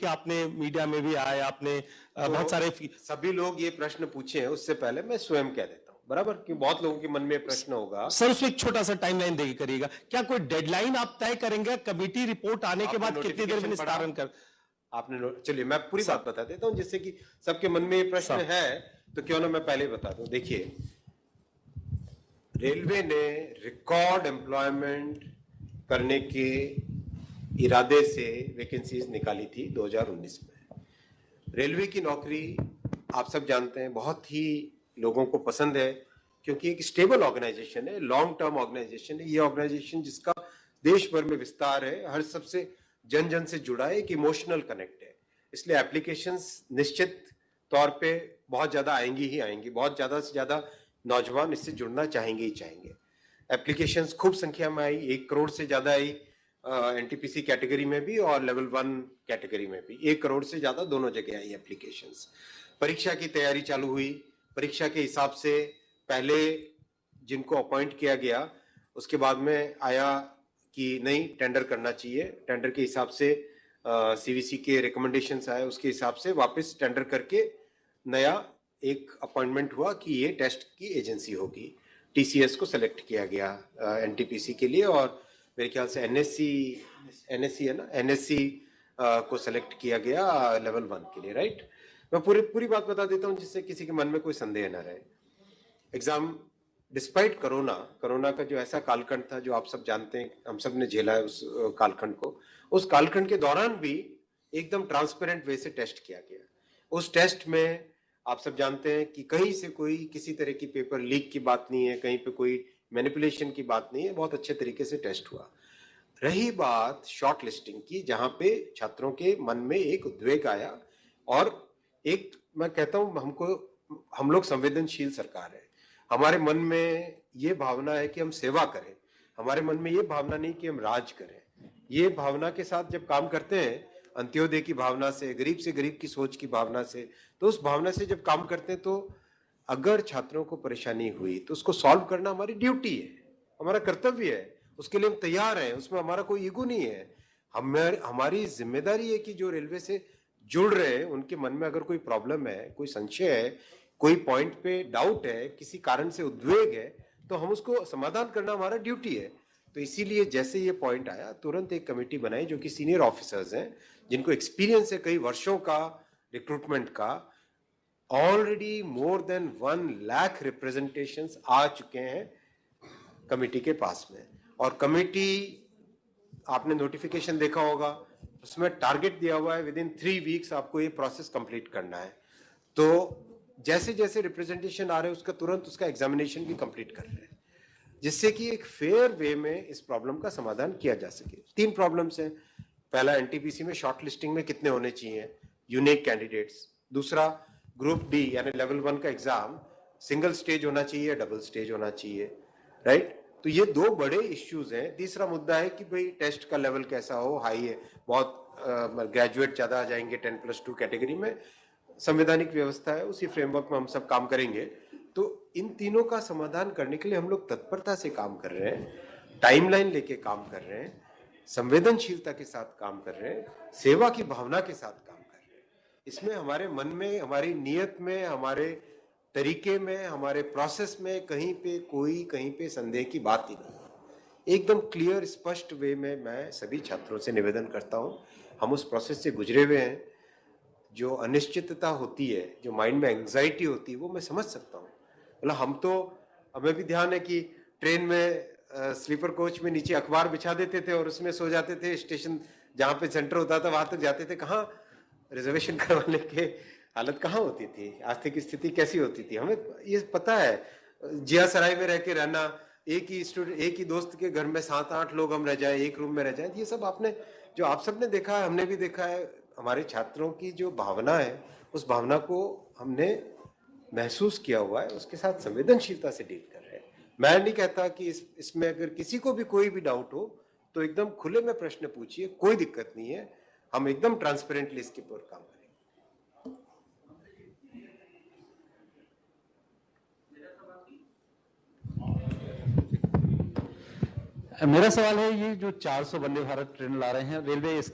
कि आपने मीडिया में भी आए, आपने बहुत सारे सभी लोग ये प्रश्न पूछे हैं, उससे पहले मैं स्वयं कह देता हूँ, बराबर, कि बहुत लोगों के मन में प्रश्न होगा। सर उसमें एक छोटा सा टाइमलाइन देगी करिएगा, क्या कोई डेडलाइन आप तय करेंगे कमेटी रिपोर्ट आने के बाद कितनी देर में निस्तारण कर? आपने चलिए मैं पूरी बात बता देता हूं, जिससे कि सबके मन में ये प्रश्न है, तो क्यों ना मैं पहले बता दूं। देखिए, रेलवे ने रिकॉर्ड एम्प्लॉयमेंट करने के इरादे से वैकेंसीज निकाली थी 2019 में। रेलवे की नौकरी आप सब जानते हैं बहुत ही लोगों को पसंद है, क्योंकि एक स्टेबल ऑर्गेनाइजेशन है, लॉन्ग टर्म ऑर्गेनाइजेशन है। ये ऑर्गेनाइजेशन जिसका देश भर में विस्तार है, हर सबसे जन जन से जुड़ा है, एक इमोशनल कनेक्ट है। इसलिए एप्लीकेशंस निश्चित तौर पे बहुत ज्यादा आएंगी ही आएंगी, बहुत ज्यादा से ज्यादा नौजवान इससे जुड़ना चाहेंगे ही चाहेंगे। एप्लीकेशंस खूब संख्या में आई, 1 करोड़ से ज्यादा आई एनटीपीसी कैटेगरी में भी और लेवल 1 कैटेगरी में भी 1 करोड़ से ज्यादा दोनों जगह आई एप्लीकेशंस। परीक्षा की तैयारी चालू हुई। परीक्षा के हिसाब से पहले जिनको अपॉइंट किया गया, उसके बाद में आया कि नहीं, टेंडर करना चाहिए। टेंडर के हिसाब से सीवीसी के रिकमेंडेशंस आए, उसके हिसाब से वापस टेंडर करके नया एक अपॉइंटमेंट हुआ कि ये टेस्ट की एजेंसी होगी। टीसीएस को सेलेक्ट किया गया एनटीपीसी के लिए, और मेरे ख्याल से एनएससी है ना, एनएससी को सेलेक्ट किया गया लेवल 1 के लिए, राइट। मैं पूरी बात बता देता हूँ, जिससे किसी के मन में कोई संदेह न रहे। एग्जाम डिस्पाइट कोरोना का जो ऐसा कालखंड था, जो आप सब जानते हैं, हम सब ने झेला है उस कालखंड को। उस कालखंड के दौरान भी एकदम ट्रांसपेरेंट वे से टेस्ट किया गया। उस टेस्ट में आप सब जानते हैं कि कहीं से कोई किसी तरह की पेपर लीक की बात नहीं है, कहीं पे कोई मैनिपुलेशन की बात नहीं है, बहुत अच्छे तरीके से टेस्ट हुआ। रही बात शॉर्ट लिस्टिंग की, जहां पे छात्रों के मन में एक उद्वेग आया, और एक मैं कहता हूं, हम लोग संवेदनशील सरकार है। हमारे मन में ये भावना है कि हम सेवा करें, हमारे मन में ये भावना नहीं कि हम राज करें। ये भावना के साथ जब काम करते हैं, अंत्योदय की भावना से गरीब की सोच की भावना से, तो उस भावना से जब काम करते हैं, तो अगर छात्रों को परेशानी हुई तो उसको सॉल्व करना हमारी ड्यूटी है, हमारा कर्तव्य है, उसके लिए हम तैयार हैं, उसमें हमारा कोई ईगो नहीं है। हमारी जिम्मेदारी है कि जो रेलवे से जुड़ रहे हैं, उनके मन में अगर कोई प्रॉब्लम है, कोई संशय है, कोई पॉइंट पे डाउट है, किसी कारण से उद्वेग है, तो हम उसको समाधान करना हमारा ड्यूटी है। तो इसीलिए जैसे ये पॉइंट आया, तुरंत एक कमेटी बनाई, जो कि सीनियर ऑफिसर्स हैं, जिनको एक्सपीरियंस है कई वर्षों का रिक्रूटमेंट का। Already more than 1 lakh representations आ चुके हैं कमेटी के पास में, और कमेटी, आपने नोटिफिकेशन देखा होगा, उसमें टारगेट दिया हुआ है विदिन 3 वीक्स आपको ये प्रोसेस कंप्लीट करना है। तो जैसे जैसे रिप्रेजेंटेशन आ रहे हैं, उसका तुरंत उसका एग्जामिनेशन भी कंप्लीट कर रहे हैं, जिससे कि एक फेयर वे में इस प्रॉब्लम का समाधान किया जा सके। 3 प्रॉब्लम्स हैं। पहला, एनटीपीसी में शॉर्ट लिस्टिंग में कितने होने चाहिए यूनिक कैंडिडेट्स। दूसरा, ग्रुप डी यानी लेवल 1 का एग्जाम सिंगल स्टेज होना चाहिए या डबल स्टेज होना चाहिए, राइट। तो ये 2 बड़े इश्यूज हैं। तीसरा मुद्दा है कि भाई टेस्ट का लेवल कैसा हो, हाई है, बहुत ग्रेजुएट ज्यादा आ जाएंगे 10+2 कैटेगरी में, संवैधानिक व्यवस्था है, उसी फ्रेमवर्क में हम सब काम करेंगे। तो इन तीनों का समाधान करने के लिए हम लोग तत्परता से काम कर रहे हैं, टाइमलाइन लेके काम कर रहे हैं, संवेदनशीलता के साथ काम कर रहे हैं, सेवा की भावना के साथ काम कर रहे हैं। इसमें हमारे मन में, हमारी नीयत में, हमारे तरीके में, हमारे प्रोसेस में कहीं पे संदेह की बात ही नहीं। एकदम क्लियर स्पष्ट वे में मैं सभी छात्रों से निवेदन करता हूं, हम उस प्रोसेस से गुजरे हुए हैं। जो अनिश्चितता होती है, जो माइंड में एंग्जाइटी होती है, वो मैं समझ सकता हूँ। मतलब हमें भी ध्यान है कि ट्रेन में स्लीपर कोच में नीचे अखबार बिछा देते थे और उसमें सो जाते थे, स्टेशन जहाँ पे सेंटर होता था वहां तक जाते थे। कहाँ रिजर्वेशन करवाने के हालत कहाँ होती थी, आर्थिक स्थिति कैसी होती थी, हमें ये पता है। जिया सराय में रह के रहना, एक ही दोस्त के घर में 7-8 लोग हम रह जाए, एक रूम में रह जाए, ये सब जो आप सबने देखा है, हमने भी देखा है। हमारे छात्रों की जो भावना है, उस भावना को हमने महसूस किया हुआ है, उसके साथ संवेदनशीलता से डील कर रहे हैं। मैं नहीं कहता कि इसमें अगर किसी को भी कोई भी डाउट हो तो एकदम खुले में प्रश्न पूछिए, कोई दिक्कत नहीं है, हम एकदम ट्रांसपेरेंटली इसके ऊपर काम करेंगे। मेरा सवाल है, ये जो 400 वंदे भारत ट्रेन ला रहे हैं रेलवे,